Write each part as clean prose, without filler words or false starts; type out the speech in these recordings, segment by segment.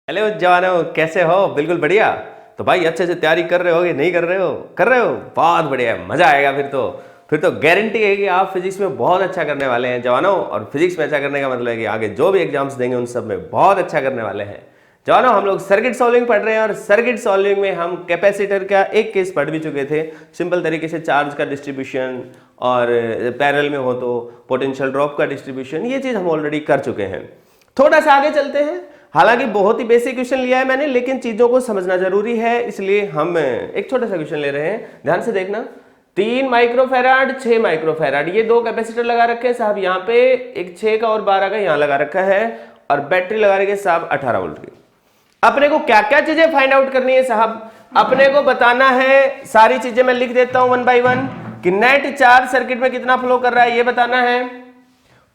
Hello जवानों, कैसे हो? बिल्कुल बढ़िया। तो भाई अच्छे से तैयारी कर रहे हो कि नहीं कर रहे हो? कर रहे हो, बहुत बढ़िया है, मजा आएगा। फिर तो गारंटी है कि आप फिजिक्स में बहुत अच्छा करने वाले हैं जवानों। और फिजिक्स में अच्छा करने का मतलब है कि आगे जो भी एग्जाम्स देंगे उन सब में बहुत अच्छा करने वाले हैं जवानों। हम लोग सर्किट सॉल्विंग पढ़ रहे हैं और सर्किट सॉल्विंग में हम कैपेसिटर का एक केस पढ़ भी चुके थे। सिंपल तरीके से चार्ज का डिस्ट्रीब्यूशन और पैरेलल में हो तो पोटेंशियल ड्रॉप का डिस्ट्रीब्यूशन, ये चीज हम ऑलरेडी कर चुके हैं। थोड़ा सा आगे चलते हैं। हालांकि बहुत ही बेसिक क्वेश्चन लिया है मैंने, लेकिन चीजों को समझना जरूरी है, इसलिए हम एक छोटा सा क्वेश्चन ले रहे हैं। ध्यान से देखना। 3 माइक्रोफैराड 6 माइक्रोफैराड ये दो कैपेसिटर लगा रखे हैं साहब। यहाँ पे एक 6 का और 12 का यहाँ लगा रखा है और बैटरी लगा रखी है साहब 18 वोल्ट की। अपने को क्या क्या चीजें फाइंड आउट करनी है साहब? अपने को बताना है, सारी चीजें मैं लिख देता हूं 1 बाय 1 कि नेट चार्ज सर्किट में कितना फ्लो कर रहा है ये बताना है।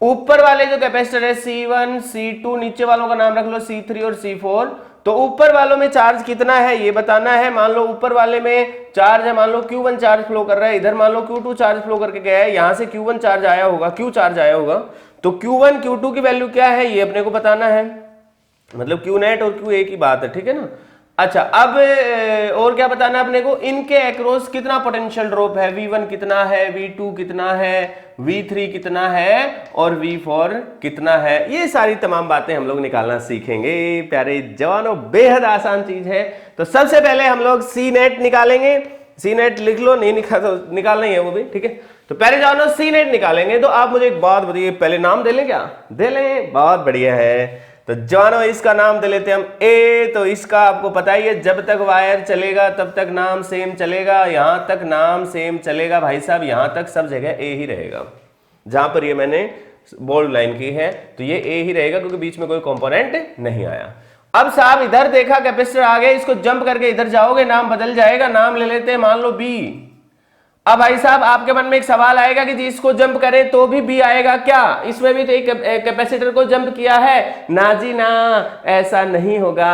ऊपर वाले जो कैपेसिटर है C1 C2, नीचे वालों का नाम रख लो C3 और C4। तो ऊपर वालों में चार्ज कितना है ये बताना है। मान लो ऊपर वाले में चार्ज है, मान लो Q1 चार्ज फ्लो कर रहा है, इधर मान लो Q2 चार्ज फ्लो करके गया है, यहां से Q1 चार्ज आया होगा, Q चार्ज आया होगा। तो Q1 Q2 की वैल्यू क्या है ये अपने को बताना है। मतलब Q नेट और Q की बात है, ठीक है ना। अच्छा, अब और क्या बताना है अपने को? इनके अक्रॉस कितना पोटेंशियल ड्रॉप है, V1 कितना है, V2 कितना है, V3 कितना है और V4 कितना है। ये सारी तमाम बातें हम लोग निकालना सीखेंगे प्यारे जवानों। बेहद आसान चीज है। तो सबसे पहले हम लोग C नेट निकालेंगे। C नेट लिख लो, नहीं निकालना ही है वो भी, ठीक है। तो पहले जवानों C नेट निकालेंगे। तो आप मुझे एक बात बताइए, पहले नाम दे लें क्या? दे लें, बहुत बढ़िया है। तो जवानों इसका नाम दे लेते हैं हम A। तो इसका आपको पता ही है, जब तक वायर चलेगा तब तक नाम सेम चलेगा, यहां तक नाम सेम चलेगा भाई साहब, यहां तक सब जगह A ही रहेगा। जहां पर ये मैंने बोल्ड लाइन की है तो ये A ही रहेगा, क्योंकि बीच में कोई कंपोनेंट नहीं आया। अब साहब इधर देखा कैपेसिटर आ गया, इसको जंप करके इधर जाओगे नाम बदल जाएगा। नाम ले लेते हैं मान लो B। अब भाई साहब आपके मन में एक सवाल आएगा कि जी इसको जंप करें तो भी बी आएगा क्या? इसमें भी तो एक कैपेसिटर को जंप किया है ना जी ना, ऐसा नहीं होगा।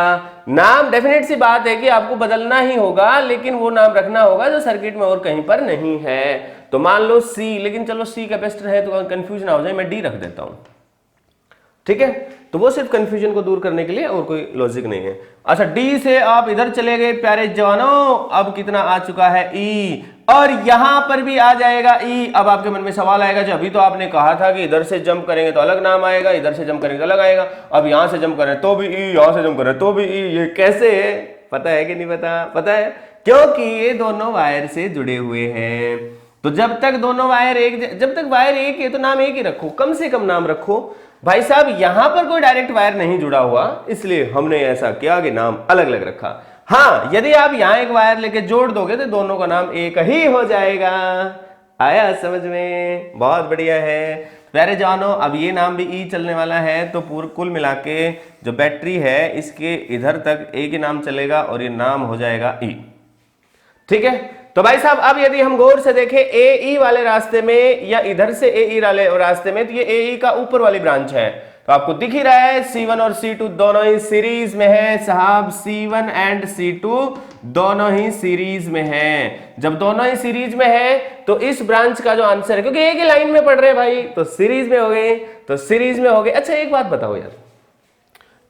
नाम डेफिनेट सी बात है कि आपको बदलना ही होगा, लेकिन वो नाम रखना होगा जो सर्किट में और कहीं पर नहीं है। तो मान लो सी, लेकिन चलो सी कैपेसिटर है तो कंफ्यूज ना हो जाए, मैं डी रख देता हूं, ठीक है। तो वो सिर्फ कंफ्यूजन को दूर करने के लिए, और कोई लॉजिक नहीं है। अच्छा, डी से आप इधर चले गए प्यारे जवानों। अब कितना आ चुका है? ई। और यहां पर भी आ जाएगा ई। अब आपके मन में सवाल आएगा, जो अभी तो आपने कहा था कि इधर से जंप करेंगे तो अलग नाम आएगा, इधर से जंप करेंगे तो अलग आएगा। अब यहां से जंप करें तो भी ई, यहां से जंप करें तो भी ई। ये कैसे है? पता है कि नहीं पता? पता है, क्योंकि ये दोनों वायर से जुड़े हुए हैं। तो जब तक दोनों वायर एक, जब तक वायर एक है तो नाम एक ही रखो, कम से कम नाम रखो भाई साहब। यहां पर कोई डायरेक्ट वायर नहीं जुड़ा हुआ, इसलिए हमने ऐसा किया कि नाम अलग अलग रखा। हाँ, यदि आप यहां एक वायर लेके जोड़ दोगे तो दोनों का नाम एक ही हो जाएगा। आया समझ में? बहुत बढ़िया है प्यारे जवानों। अब ये नाम भी ई चलने वाला है, तो पूरा कुल मिला के जो बैटरी है इसके इधर तक एक ही नाम चलेगा और ये नाम हो जाएगा ई, ठीक है। तो भाई साहब अब यदि हम गौर से देखें ए ई वाले रास्ते में या इधर से ए ई वाले रास्ते में, तो ये ए ई का ऊपर वाली ब्रांच है। तो आपको दिख ही रहा है C1 और C2 दोनों ही सीरीज में है साहब। C1 एंड C2 दोनों ही सीरीज में है। जब दोनों ही सीरीज में है तो इस ब्रांच का जो आंसर है, क्योंकि एक ही लाइन में पढ़ रहे हैं भाई, तो सीरीज में हो गए, तो सीरीज में हो गए। अच्छा एक बात बताओ यार,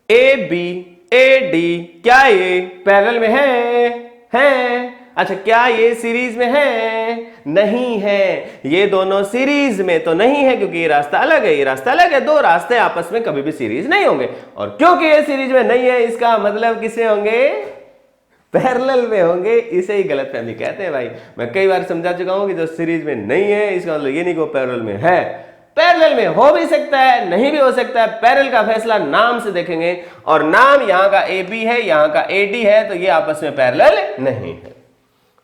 ए बी ए डी क्या ये पैरेलल में है? अच्छा, क्या ये सीरीज में है? नहीं है। ये दोनों सीरीज में तो नहीं है, क्योंकि ये रास्ता अलग है, ये रास्ता अलग है। दो रास्ते आपस में कभी भी सीरीज नहीं होंगे। और क्योंकि ये सीरीज में नहीं है, इसका मतलब किसमें होंगे? पैरेलल में होंगे। इसे ही गलतफहमी कहते हैं भाई। मैं कई बार समझा चुका हूं कि जो सीरीज में नहीं है इसका मतलब ये नहीं कि वो पैरेलल में है। पैरेलल में हो भी सकता है, नहीं भी हो सकता है। पैरेलल का फैसला नाम से देखेंगे, और नाम यहाँ का ए बी है, यहाँ का ए डी है, तो ये आपस में पैरेलल नहीं है।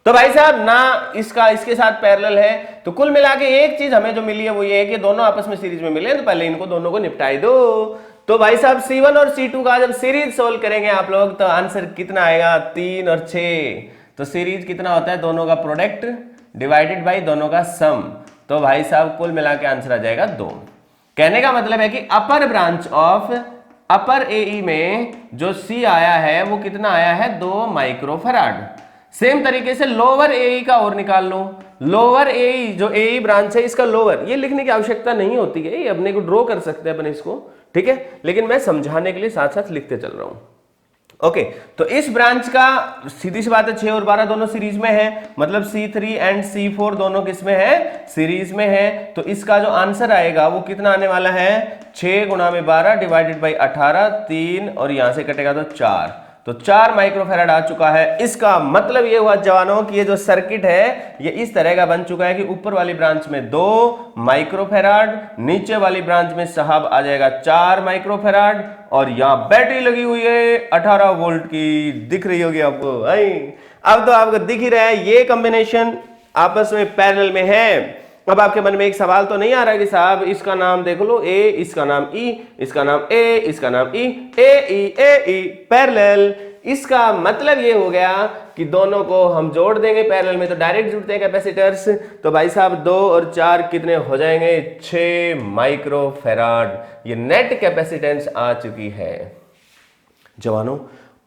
तो भाई साहब ना इसका इसके साथ पैरेलल है। तो कुल मिला के एक चीज हमें जो मिली है वो ये है कि दोनों आपस में सीरीज में मिले, तो पहले इनको दोनों को निपटाई दो। तो भाई साहब C1 और C2 का जब सीरीज सोल्व करेंगे आप लोग, तो आंसर कितना आएगा? 3 और 6। तो सीरीज कितना होता है? दोनों का प्रोडक्ट डिवाइडेड बाई दोनों का सम। तो भाई साहब कुल मिला के आंसर आ जाएगा 2। कहने का मतलब है कि अपर ब्रांच ऑफ अपर AE में जो C आया है वो कितना आया है? 2 माइक्रोफैराड। सेम तरीके से लोअर AE का और निकाल लो। लोअर AE जो AE ब्रांच है इसका लोअर, ये लिखने की आवश्यकता नहीं होती है, ये अपने को ड्रॉ कर सकते हैं अपन इसको, ठीक है। लेकिन मैं समझाने के लिए साथ साथ लिखते चल रहा हूं। ओके तो इस ब्रांच का सीधी सी बात है 6 और 12 दोनों सीरीज में है, मतलब C3 एंड C4 दोनों किसमें है, सीरीज में है। तो इसका जो आंसर आएगा वो कितना आने वाला है, 6 गुणा में 12 डिवाइडेड बाई 18, 3 और यहां से कटेगा तो 4, तो 4 माइक्रोफैराड आ चुका है। इसका मतलब ये हुआ जवानों कि ये जो सर्किट है ये इस तरह का बन चुका है कि ऊपर वाली ब्रांच में 2 माइक्रोफैराड, नीचे वाली ब्रांच में साहब आ जाएगा 4 माइक्रोफैराड, और यहां बैटरी लगी हुई है 18 वोल्ट की, दिख रही होगी आपको। अब तो आपको दिख ही रहा है ये कॉम्बिनेशन आपस में पैरेलल में है। अब आपके मन में एक सवाल तो नहीं आ रहा कि साहब इसका नाम देख लो ए, इसका नाम ई, इसका नाम ए, इसका नाम ई, ए ई पैरेलल। इसका मतलब ये हो गया कि दोनों को हम जोड़ देंगे पैरेलल में तो डायरेक्ट जुड़ते हैं कैपेसिटर्स। तो भाई साहब 2 और 4 कितने हो जाएंगे, 6 माइक्रोफैराड। ये नेट कैपेसिटेंस आ चुकी है जवानों।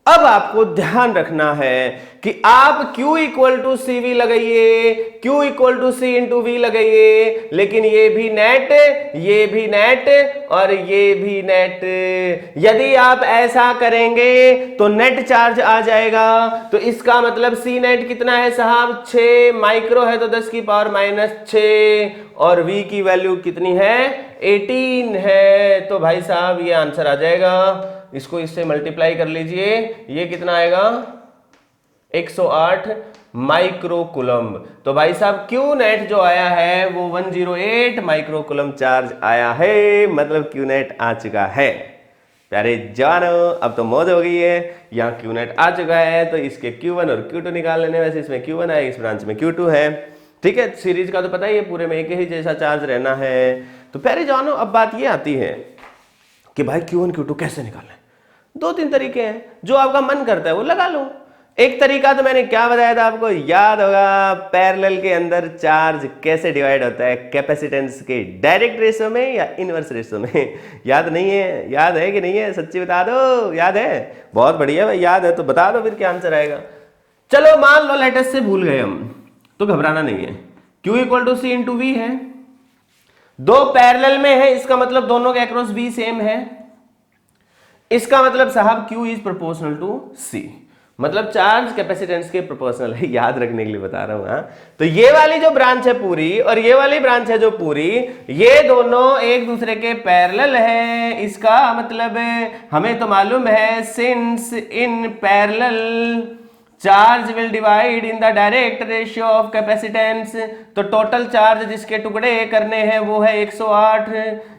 अब आपको ध्यान रखना है कि आप Q equal to C V लगाइए, Q equal to C into V लगाइए, लेकिन ये भी नेट, ये भी नेट और ये भी नेट। यदि आप ऐसा करेंगे तो नेट चार्ज आ जाएगा। तो इसका मतलब सी नेट कितना है साहब, 6 माइक्रो है तो 10 की पावर माइनस 6, और V की वैल्यू कितनी है, 18 है। तो भाई साहब ये आंसर आ जाएगा। इसको इससे मल्टीप्लाई कर लीजिए, ये कितना आएगा, 108 माइक्रोकुलम्ब। तो भाई साहब क्यू नेट जो आया है वो 108 माइक्रोकुलम्ब चार्ज आया है, मतलब क्यू नेट आ चुका है। प्यारे जवानों अब तो मौज हो गई है, यहाँ क्यू नेट आ चुका है तो इसके Q1 और Q2 निकाल लेने। वैसे इसमें Q1 है, इस ब्रांच में Q2 है, ठीक है। सीरीज का तो पता ही है, पूरे में एक ही जैसा चार्ज रहना है। तो प्यारे जवानों अब बात ये आती है कि भाई Q1 Q2 कैसे निकालें। 2-3 तरीके हैं, जो आपका मन करता है वो लगा लो। एक तरीका तो मैंने क्या बताया था आपको, याद होगा, पैरेलल के अंदर चार्ज कैसे डिवाइड होता है, कैपेसिटेंस के डायरेक्ट रेशो में या इनवर्स रेशो में। याद नहीं है, याद है कि नहीं है, सच्ची बता दो, याद है, बहुत बढ़िया भाई, याद है तो बता दो फिर क्या आंसर आएगा। चलो मान लो लेटेस्ट से भूल गए हम, तो घबराना नहीं है। Q equal to C into V है, 2 पैरेलल में है, इसका मतलब दोनों के अक्रॉस V सेम है। इसका मतलब साहब Q is proportional to C, मतलब चार्ज कैपेसिटेंस के प्रोपोर्शनल है, याद रखने के लिए बता रहा हूं। हाँ तो ये वाली जो ब्रांच है पूरी और ये वाली ब्रांच है जो पूरी, ये दोनों एक दूसरे के पैरेलल है। इसका मतलब हमें तो मालूम है, since in parallel charge will divide in the direct ratio of capacitance. तो टोटल चार्ज जिसके टुकड़े करने हैं वो है 108।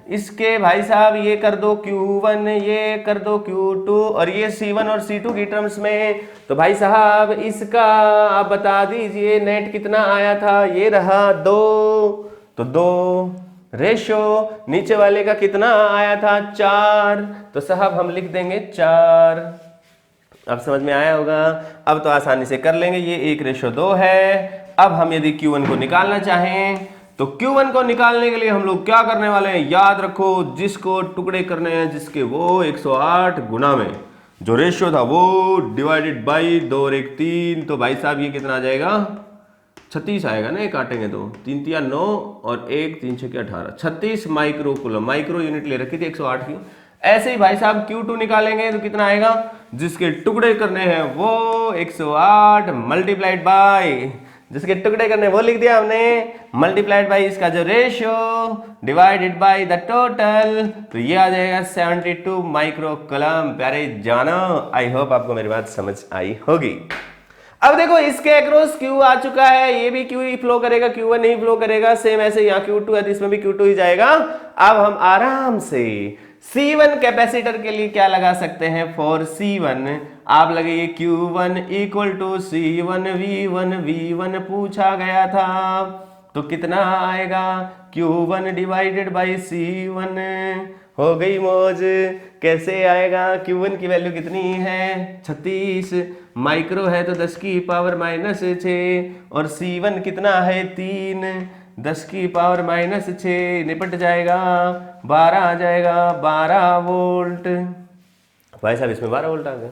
इसके भाई साहब ये कर दो Q1, ये कर दो Q2 और ये C1 और C2 की टर्म्स में। तो भाई साहब इसका आप बता दीजिए नेट कितना आया था, ये रहा 2, तो 2 रेशो नीचे वाले का कितना आया था, 4, तो साहब हम लिख देंगे 4। अब समझ में आया होगा, अब तो आसानी से कर लेंगे। ये 1:2 है। अब हम यदि Q1 को निकालना चाहें तो Q1 को निकालने के लिए हम लोग क्या करने वाले हैं, याद रखो, जिसको टुकड़े करने हैं जिसके, वो 108 गुना में जो रेशियो था वो डिवाइडेड बाई 2 और 1 3। तो भाई साहब ये कितना आ जाएगा, 36 आएगा ना, ये काटेंगे तो 3 3 9 और 1 3 6 18, 36 माइक्रोकुलम, माइक्रो यूनिट ले रखी थी 108 की। ऐसे ही भाई साहब Q2 निकालेंगे तो कितना आएगा, जिसके टुकड़े करने हैं वो 108 मल्टीप्लाइड बाय, जिसके टुकड़े करने वो लिख दिया हमने, मल्टीप्लाइड बाय इसका जो ratio divided by the total, तो ये आ जाएगा 72 माइक्रोकुलम। प्यारे जानो, आई होप आपको मेरी बात समझ आई होगी। अब देखो इसके अक्रॉस Q आ चुका है, ये भी Q ही फ्लो करेगा, Q1 नहीं फ्लो करेगा। सेम ऐसे यहाँ Q2 है तो इसमें भी Q2 ही जाएगा। अब हम आराम से C1 कैपेसिटर के लिए क्या लगा सकते हैं, फॉर C1 आप लगाइए Q1 equal to C1 V1 पूछा गया था, तो कितना आएगा, Q1 डिवाइडेड बाई C1। हो गई मौज। कैसे आएगा, Q1 की वैल्यू कितनी है, 36 माइक्रो है तो 10 की पावर माइनस 6, और C1 कितना है 3, 10 की पावर माइनस 6, निपट जाएगा, 12 आ जाएगा, 12 वोल्ट। भाई साहब इसमें 12 वोल्ट आ गया।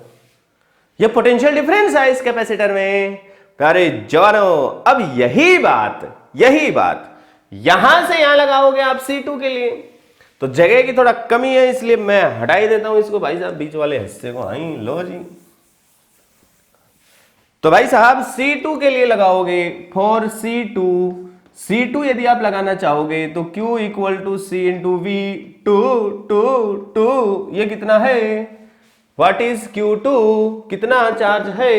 ये पोटेंशियल डिफरेंस है इस कैपेसिटर में। प्यारे जवानों, अब यही बात यहां से यहां लगाओगे आप C2 के लिए, तो जगह की थोड़ा कमी है, इसलिए मैं हटा ही देता हूं इसको भाई साहब, बीच वाले हिस्से को। हाँ लो जी, तो भाई साहब C2 के लिए लगाओगे फॉर C2 यदि आप लगाना चाहोगे तो Q equal to C into V two ये कितना है, व्हाट इज Q2, कितना चार्ज है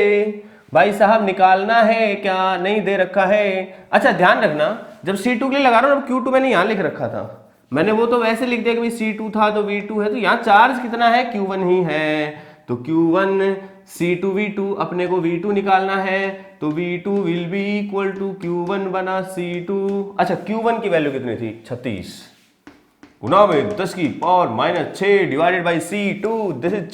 भाई साहब, निकालना है क्या, नहीं दे रखा है। अच्छा ध्यान रखना, जब C2 के लिए लगा रहा हूं Q2 मैंने यहां लिख रखा था, मैंने वो तो वैसे लिख दिया कि भाई C2 था तो V2 है, तो यहां चार्ज कितना है, Q1 ही है, तो Q1 C2 V2, अपने को V2 निकालना है, तो V2 will be equal to Q1 बना C2। अच्छा Q1 की वैल्यू कितनी थी, 36 गुना में 10 की power minus 6 divided by C2, this is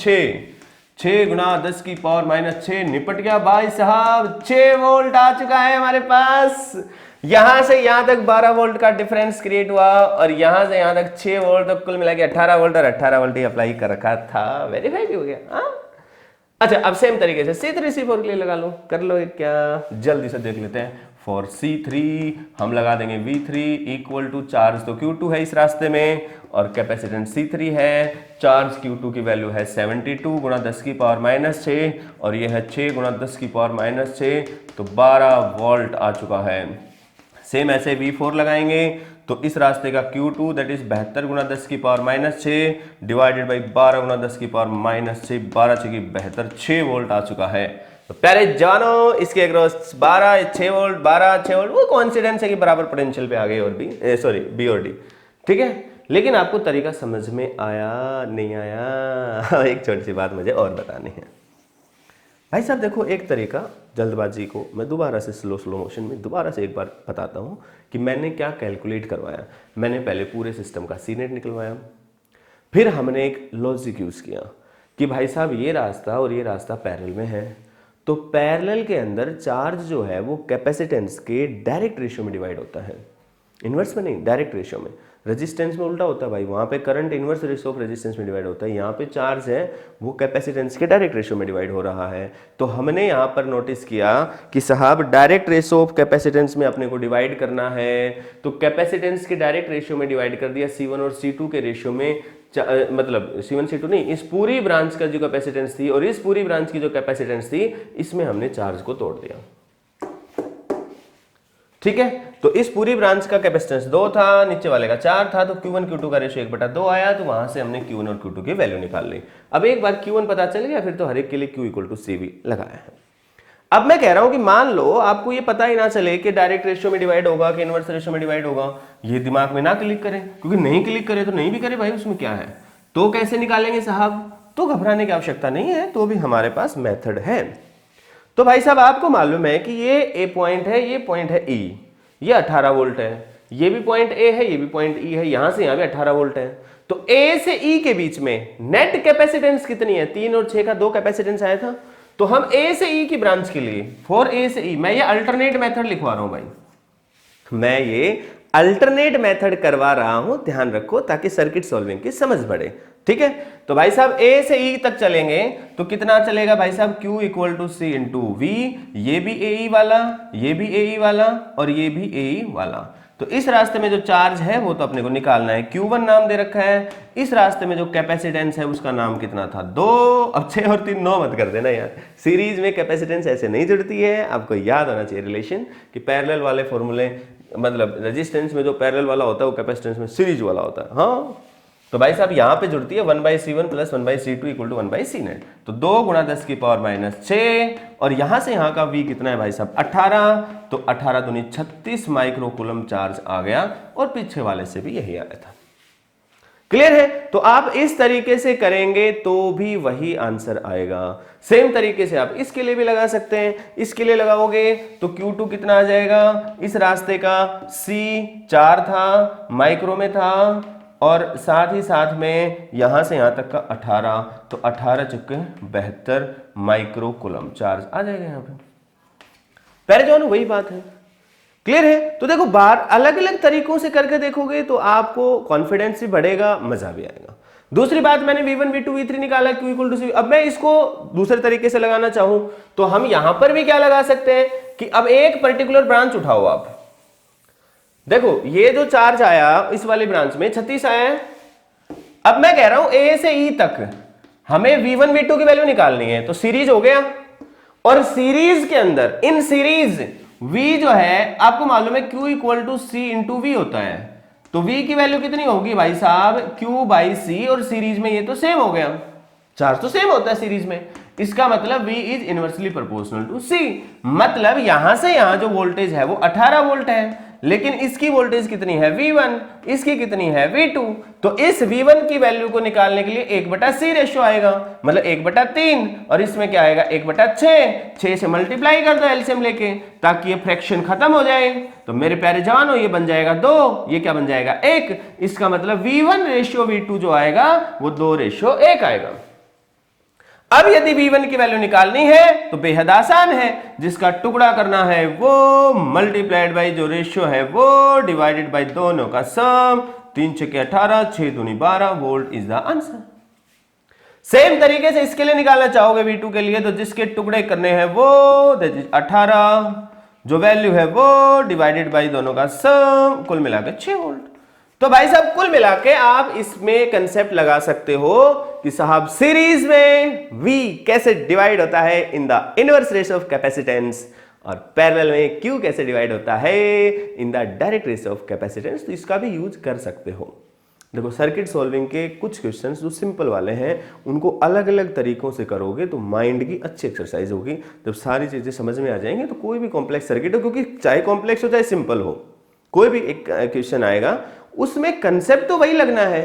6 गुना 10 की पावर माइनस 6, निपट गया भाई साहब, 6 वोल्ट आ चुका है हमारे पास। यहां से यहां तक 12 वोल्ट का डिफरेंस क्रिएट हुआ और यहां से यहां तक 6 वोल्ट, तो कुल मिला के 18 वोल्ट और 18 वोल्ट ही अप्लाई कर रखा था, वेरीफाई भी हो गया। हाँ अच्छा, अब सेम तरीके से C3 C4 के लिए लगा लो, कर लो क्या, जल्दी से देख लेते हैं। फॉर C3 हम लगा देंगे V3 इक्वल टू चार्ज तो Q2 है इस रास्ते में और कैपेसिटेंस C3 है, चार्ज Q2 की वैल्यू है 72 गुणा 10 की पावर माइनस 6 और ये है 6 गुणा 10 की पावर माइनस 6, तो 12 वोल्ट आ चुका है। सेम ऐसे V4 लगाएंगे तो इस रास्ते का Q2 दैट इज 72 गुना 10 की पावर माइनस 6 डिवाइडेड बाई 12 गुना 10 की पावर माइनस 6, 12 6 की 72, 6 वोल्ट आ चुका है। तो प्यारे जानो, इसके अक्रॉस 12 6 वोल्ट 12 6 वोल्ट, वो कॉन्सिडेंस है कि बराबर पोटेंशियल पे आ गए और बी सॉरी बी और डी, ठीक है। लेकिन आपको तरीका समझ में आया नहीं आया? एक छोटी सी बात मुझे और बतानी है भाई साहब। देखो एक तरीका, जल्दबाजी को मैं दोबारा से स्लो मोशन में दोबारा से एक बार बताता हूँ कि मैंने क्या कैलकुलेट करवाया। मैंने पहले पूरे सिस्टम का सीनेट निकलवाया, फिर हमने एक लॉजिक यूज़ किया कि भाई साहब ये रास्ता और ये रास्ता पैरेलल में है, तो पैरेलल के अंदर चार्ज जो है वो कैपेसिटेंस के डायरेक्ट रेशियो में डिवाइड होता है, इन्वर्स में नहीं, डायरेक्ट रेशियो में। रेजिस्टेंस में उल्टा होता है भाई, वहाँ पे current inverse ratio of resistance में डिवाइड होता है, यहाँ पे चार्ज है वो कैपेसिटेंस के डायरेक्ट रेशियो में डिवाइड हो रहा है। तो हमने यहाँ पर नोटिस किया कि साहब डायरेक्ट रेशियो ऑफ कैपेसिटेंस में अपने को डिवाइड करना है, तो कैपेसिटेंस के डायरेक्ट रेशियो में डिवाइड कर दिया C1 और C2 के रेशियो में, मतलब C1 C2 नहीं, इस पूरी ब्रांच का जो कैपेसिटेंस थी और इस पूरी ब्रांच की जो कैपेसिटेंस थी, इसमें हमने चार्ज को तोड़ दिया, ठीक है। तो इस पूरी ब्रांच का कैपेसिटेंस 2 था, नीचे वाले का 4 था, तो Q1 Q2 का रेशियो 1/2 आया, तो वहां से हमने Q1 और Q2 की वैल्यू निकाल ली। अब एक बार Q1 पता चल गया, फिर तो हर एक के लिए Q इक्वल टू CV लगाया है। अब मैं कह रहा हूं कि मान लो आपको ये पता ही ना चले कि डायरेक्ट रेशियो में डिवाइड होगा कि इनवर्स रेशियो में डिवाइड होगा, ये दिमाग में ना क्लिक करें, क्योंकि नहीं क्लिक करे तो नहीं भी करे भाई, उसमें क्या है। तो कैसे निकालेंगे साहब? तो घबराने की आवश्यकता नहीं है, तो भी हमारे पास मेथड है। तो भाई साहब आपको मालूम है कि ये ए पॉइंट है, ये पॉइंट है E, ये 18 वोल्ट है, ये भी पॉइंट A है, ये भी पॉइंट E है, यहां से यहां भी 18 वोल्ट है। तो A से E के बीच में नेट कैपेसिटेंस कितनी है? 3 और 6 का 2 कैपेसिटेंस आया था। तो हम A से E की ब्रांच के लिए, फॉर A से E, मैं ये अल्टरनेट मेथड लिखवा रहा हूं भाई, मैं ये अल्टरनेट मेथड करवा रहा हूं, ध्यान रखो, ताकि सर्किट सॉल्विंग की समझ बढ़े, ठीक है। तो भाई साहब A से E तक चलेंगे तो कितना चलेगा भाई साहब? Q equal to C into V, ये भी AE वाला, ये भी AE वाला और ये भी AE वाला। तो इस रास्ते में जो चार्ज है वो तो अपने को निकालना है, Q1 नाम दे रखा है। इस रास्ते में जो कैपेसिटेंस है उसका नाम कितना था? 2। अब 6 और 3 9 मत कर देना यार, सीरीज में कैपेसिटेंस ऐसे नहीं जुड़ती है। आपको याद होना चाहिए रिलेशन कि पैरेलल वाले फॉर्मूले, मतलब रेजिस्टेंस में जो पैरेलल वाला होता है वो कैपेसिटेंस में सीरीज वाला होता है। हाँ, तो भाई साहब यहां पे जुड़ती है 1/C1 plus 1/C2 equal to 1/C net, तो 2 गुणा 10 की पावर माइनस 6 और यहां से यहां का V कितना है भाई साहब? 18, तो 18 दूनी 36 माइक्रो कूलम चार्ज आ गया और पीछे वाले से भी यही आया था। क्लियर है? तो आप इस तरीके से करेंगे तो भी वही आंसर आएगा। सेम तरीके से आप इसके लिए भी लगा सकते हैं, इसके लिए लगाओगे तो Q2 कितना आ जाएगा? इस रास्ते का C 4 था, माइक्रो में था, और साथ ही साथ में यहां से यहां तक का 18, तो 18 चुके 72 माइक्रो कूलम चार्ज आ जाएगा यहां पे। पहले जो है वही बात है। क्लियर है? तो देखो बार अलग अलग तरीकों से करके देखोगे तो आपको कॉन्फिडेंस भी बढ़ेगा, मजा भी आएगा। दूसरी बात, मैंने V1 V2 V3 निकाला Q इक्वल टू C। अब मैं इसको दूसरे तरीके से लगाना चाहूं तो हम यहां पर भी क्या लगा सकते हैं कि अब एक पर्टिकुलर ब्रांच उठाओ आप, देखो ये जो चार्ज आया इस वाली ब्रांच में 36 आया है। अब मैं कह रहा हूं A से E तक हमें V1 V2 की वैल्यू निकालनी है, तो सीरीज हो गया, और सीरीज के अंदर, इन सीरीज v जो है आपको मालूम है q equal to C into V होता है, तो v की वैल्यू कितनी होगी भाई साहब q बाई सी, और सीरीज में ये तो सेम हो गया, चार्ज तो सेम होता है सीरीज में, इसका मतलब v is inversely proportional to c, मतलब यहां से यहां जो वोल्टेज है वो 18 वोल्ट है, लेकिन इसकी वोल्टेज कितनी है V1, इसकी कितनी है V2, तो इस V1 की वैल्यू को निकालने के लिए 1/c रेशियो आएगा, मतलब 1/3, और इसमें क्या आएगा 1/6, 6 से मल्टीप्लाई कर दो एलसीएम लेके ताकि ये फ्रैक्शन खत्म हो जाए, तो मेरे प्यारे जवानों ये बन जाएगा 2, ये क्या बन जाएगा 1, इसका मतलब V1 रेशियो V2 जो आएगा वो 2:1 आएगा। अब यदि V1 की वैल्यू निकालनी है तो बेहद आसान है, जिसका टुकड़ा करना है वो मल्टीप्लाइड बाई जो रेशियो है वो डिवाइडेड बाई दोनों का सम, 3 6 18, 6 दूनी 12 volt is the answer. Same तरीके से इसके लिए निकालना चाहोगे V2 के लिए, तो जिसके टुकड़े करने हैं वो 18, जो वैल्यू है वो डिवाइडेड बाई दोनों का सम, कुल मिलाकर 6 वोल्ट। तो भाई साहब कुल मिला के आप इसमें कंसेप्ट लगा सकते हो कि साहब सीरीज में V कैसे डिवाइड होता है in the inverse ratio of capacitance, और पैरेलल में Q कैसे डिवाइड होता है in the direct ratio of capacitance, तो इसका भी यूज कर सकते हो। देखो सर्किट सॉल्विंग के कुछ क्वेश्चंस जो सिंपल वाले हैं उनको अलग अलग तरीकों से करोगे तो माइंड की अच्छी एक्सरसाइज होगी, जब सारी चीजें समझ में आ जाएंगी तो कोई भी कॉम्प्लेक्स सर्किट हो, क्योंकि चाहे कॉम्प्लेक्स हो चाहे सिंपल हो, कोई भी एक क्वेश्चन आएगा उसमें कंसेप्ट तो वही लगना है,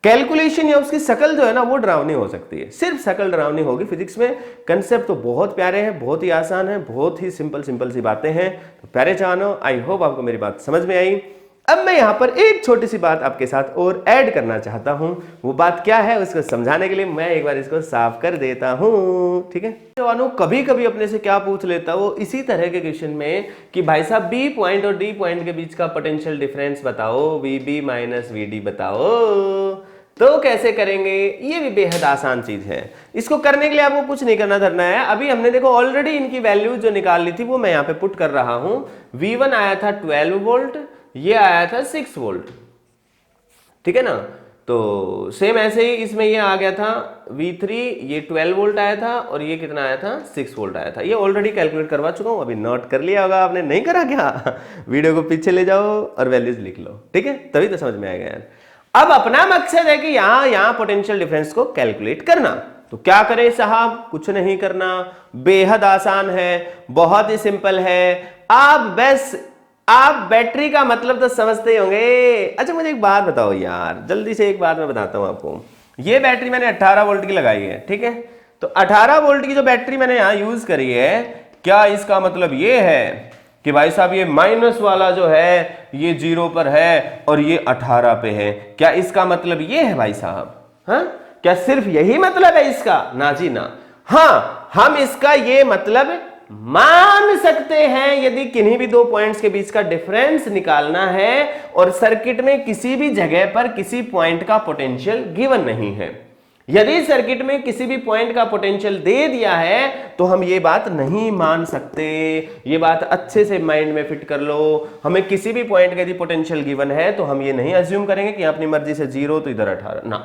कैलकुलेशन या उसकी शकल जो है ना वो डरावनी हो सकती है, सिर्फ शकल डरावनी होगी। फिजिक्स में कंसेप्ट तो बहुत प्यारे हैं, बहुत ही आसान है, बहुत ही सिंपल सी बातें हैं। तो प्यारे जानो, आई होप आपको मेरी बात समझ में आई। अब मैं यहां पर एक छोटी सी बात आपके साथ और ऐड करना चाहता हूं, वो बात क्या है उसको समझाने के लिए मैं एक बार इसको साफ कर देता हूं, ठीक है जवानों। कभी कभी अपने से क्या पूछ लेता हो इसी तरह के क्वेश्चन में कि भाई साहब बी पॉइंट और डी पॉइंट के बीच का पोटेंशियल डिफरेंस बताओ, वीबी माइनस वीडी बताओ, तो कैसे करेंगे? ये भी बेहद आसान चीज है। इसको करने के लिए आपको कुछ नहीं करना धरना है। अभी हमने देखो ऑलरेडी इनकी वैल्यूज जो निकाल ली थी वो मैं यहाँ पे पुट कर रहा हूं। V1 आया था 12 वोल्ट, ये आया था 6 वोल्ट, ठीक है ना। तो सेम ऐसे ही इसमें ये आ गया था V3, ये 12 वोल्ट आया था और ये कितना आया था 6 वोल्ट आया था। ये ऑलरेडी कैलकुलेट करवा चुका हूं, अभी नोट कर लिया होगा आपने, नहीं करा क्या? वीडियो को पीछे ले जाओ और वैल्यूज लिख लो, ठीक है, तभी तो समझ में आएगा यार। अब अपना मकसद है कि यहां पोटेंशियल डिफरेंस को कैलकुलेट करना। तो क्या करें साहब? कुछ नहीं करना, बेहद आसान है, बहुत ही सिंपल है। आप बैटरी का मतलब तो समझते होंगे। अच्छा मुझे एक बात बताओ यार, जल्दी से एक बात मैं बताता हूं आपको। ये बैटरी मैंने 18 वोल्ट की लगाई है, ठीक है। तो 18 वोल्ट की जो बैटरी मैंने यहां यूज करी है, क्या इसका मतलब ये है कि भाई साहब ये माइनस वाला जो है ये 0 पर है और ये 18 पे है? क्या इसका मतलब ये है भाई साहब? हाँ, क्या सिर्फ यही मतलब है इसका? ना जी ना। हाँ, हम इसका ये मतलब मान सकते हैं यदि किन्हीं भी दो पॉइंट्स के बीच का डिफरेंस निकालना है और सर्किट में किसी भी जगह पर किसी पॉइंट का पोटेंशियल गिवन नहीं है। यदि सर्किट में किसी भी पॉइंट का पोटेंशियल दे दिया है तो हम ये बात नहीं मान सकते। ये बात अच्छे से माइंड में फिट कर लो। हमें किसी भी पॉइंट का यदि पोटेंशियल गिवन है तो हम ये नहीं अज्यूम करेंगे कि अपनी मर्जी से 0 तो इधर 18 ना।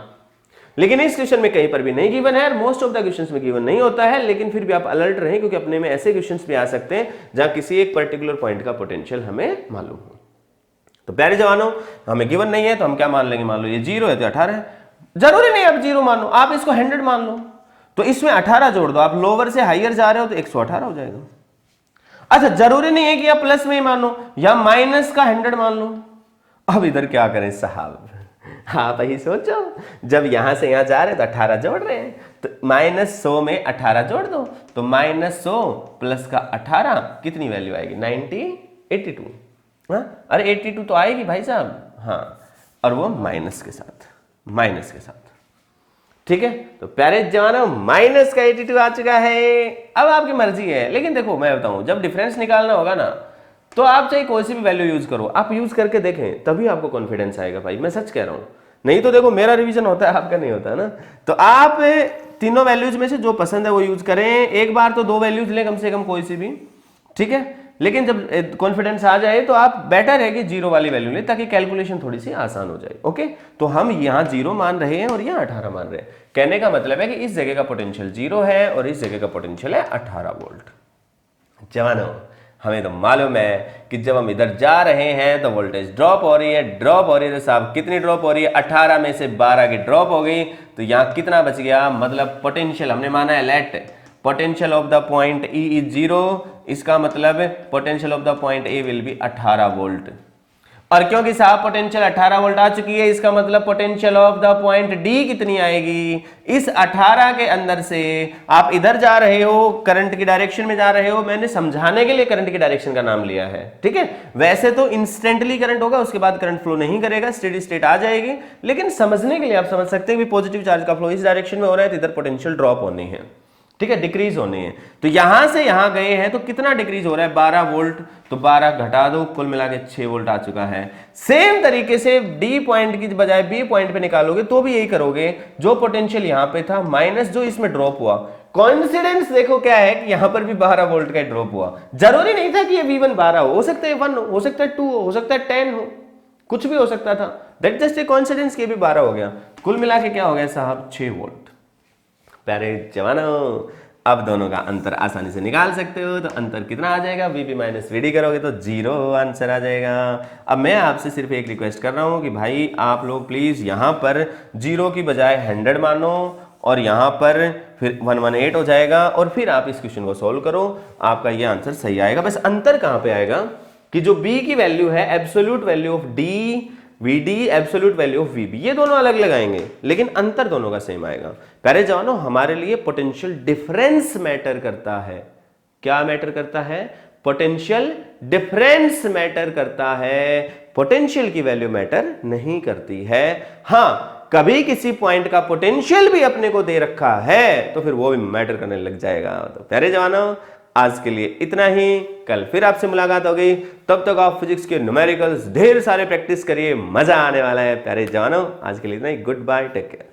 लेकिन इस क्वेश्चन में कहीं पर भी नहीं गिवन है, मोस्ट ऑफ द क्वेश्चंस में गिवन नहीं होता है, लेकिन फिर भी आप अलर्ट रहें क्योंकि अपने में ऐसे क्वेश्चंस भी आ सकते हैं जहां किसी एक पर्टिकुलर पॉइंट का पोटेंशियल हमें मालूम हो। तो प्यारे जवानों, हमें गिवन नहीं है तो हम क्या मान लेंगे? मान लो ये 0 है तो 18 है। जरूरी नहीं आप 0 मान लो, आप इसको 100 मान लो। तो इसमें 18 जोड़ दो, आप लोअर से हाइयर जा रहे हो तो 118 हो जाएगा। अच्छा, जरूरी नहीं है कि आप प्लस में ही मान लो या माइनस का 100 मान लो। अब इधर क्या करें साहब? आप ही सोचो, जब यहां से यहां जा रहे हैं तो 18 जोड़ रहे हैं, तो -100 में 18 जोड़ दो, तो -100 प्लस का 18 कितनी वैल्यू आएगी? 82। हाँ, अरे 82 तो आएगी भाई साहब। हाँ, और वो माइनस के साथ, ठीक है। तो प्यारे जवानों, माइनस का 82 आ चुका है। अब आपकी मर्जी है, लेकिन देखो मैं बताऊं, जब डिफरेंस निकालना होगा ना तो आप चाहे कोई सी भी वैल्यू यूज करो, आप यूज करके देखें तभी आपको कॉन्फिडेंस आएगा भाई, मैं सच कह रहा हूं। नहीं तो देखो मेरा रिवीजन होता है, आपका नहीं होता ना। तो आप तीनों वैल्यूज में से जो पसंद है वो यूज करें। एक बार तो 2 वैल्यूज लें कम से कम, कोई सी भी, ठीक है। लेकिन जब कॉन्फिडेंस आ जाए तो आप बेटर है कि जीरो वाली वैल्यू लें ताकि कैलकुलेशन थोड़ी सी आसान हो जाए। ओके, तो हम यहाँ जीरो मान रहे हैं और यहाँ 18 मान रहे हैं। कहने का मतलब है कि इस जगह का पोटेंशियल जीरो है और इस जगह का पोटेंशियल है 18 वोल्ट। जवानों, हमें तो मालूम है कि जब हम इधर जा रहे हैं तो वोल्टेज ड्रॉप हो रही है, तो साहब कितनी ड्रॉप हो रही है? 18 में से 12 की ड्रॉप हो गई, तो यहाँ कितना बच गया? मतलब पोटेंशियल हमने माना है let potential of the point E is zero, इसका मतलब potential of the point A will be 18 volt. और क्योंकि साहब पोटेंशियल 18 वोल्ट आ चुकी है, इसका मतलब potential of the point D कितनी आएगी? इस 18 के अंदर से आप इधर जा रहे हो, करंट की डायरेक्शन में जा रहे हो, मैंने समझाने के लिए करंट की डायरेक्शन का नाम लिया है, ठीक है। वैसे तो इंस्टेंटली करंट होगा, उसके बाद करंट फ्लो नहीं करेगा, स्टेडी स्टेट आ जाएगी, लेकिन समझने के लिए आप समझ सकते हैं कि पॉजिटिव चार्ज का फ्लो इस डायरेक्शन में हो रहा है तो इधर पोटेंशियल ड्रॉप होनी है, ठीक है, डिक्रीज होनी है। तो यहां से यहां गए हैं तो कितना डिक्रीज हो रहा है? 12 वोल्ट, तो 12 घटा दो, कुल मिला के 6 वोल्ट आ चुका है। सेम तरीके से डी पॉइंट की बजाय बी पॉइंट पे निकालोगे तो भी यही करोगे, जो पोटेंशियल यहां पे था माइनस जो इसमें ड्रॉप हुआ। कॉन्सिडेंस देखो क्या है कि यहां पर भी 12 वोल्ट का ड्रॉप हुआ। जरूरी नहीं था कि ये V1 12 हो सकता है 1 हो सकता है 2 हो सकता है 10 हो, कुछ भी हो सकता था। दैट जस्ट ए कॉन्सिडेंस के भी 12 हो गया, कुल मिला के क्या हो गया साहब? 6 वोल्ट। प्यारे जवानों, अब दोनों का अंतर आसानी से निकाल सकते हो। तो अंतर कितना आ जाएगा? VB माइनस VD करोगे तो 0 आंसर आ जाएगा। अब मैं आपसे सिर्फ एक रिक्वेस्ट कर रहा हूं कि भाई आप लोग प्लीज यहां पर 0 की बजाय 100 मानो और यहां पर फिर 118 हो जाएगा और फिर आप इस क्वेश्चन को सोल्व करो, आपका ये आंसर सही आएगा। बस अंतर कहां पे आएगा कि जो B की वैल्यू है absolute value of D VD absolute value of VB, ये दोनों अलग लगाएंगे लेकिन अंतर दोनों का सेम आएगा। प्यारे जवानों, हमारे लिए पोटेंशियल डिफरेंस मैटर करता है। क्या मैटर करता है? पोटेंशियल डिफरेंस मैटर करता है, पोटेंशियल की वैल्यू मैटर नहीं करती है। हां, कभी किसी पॉइंट का पोटेंशियल भी अपने को दे रखा है तो फिर वो भी मैटर करने लग जाएगा। तो प्यारे जवानों, आज के लिए इतना ही, कल फिर आपसे मुलाकात होगी। तब तक आप फिजिक्स के न्यूमेरिकल्स ढेर सारे प्रैक्टिस करिए, मजा आने वाला है। प्यारे जवानों, आज के लिए इतना ही, गुड बाय, टेक केयर।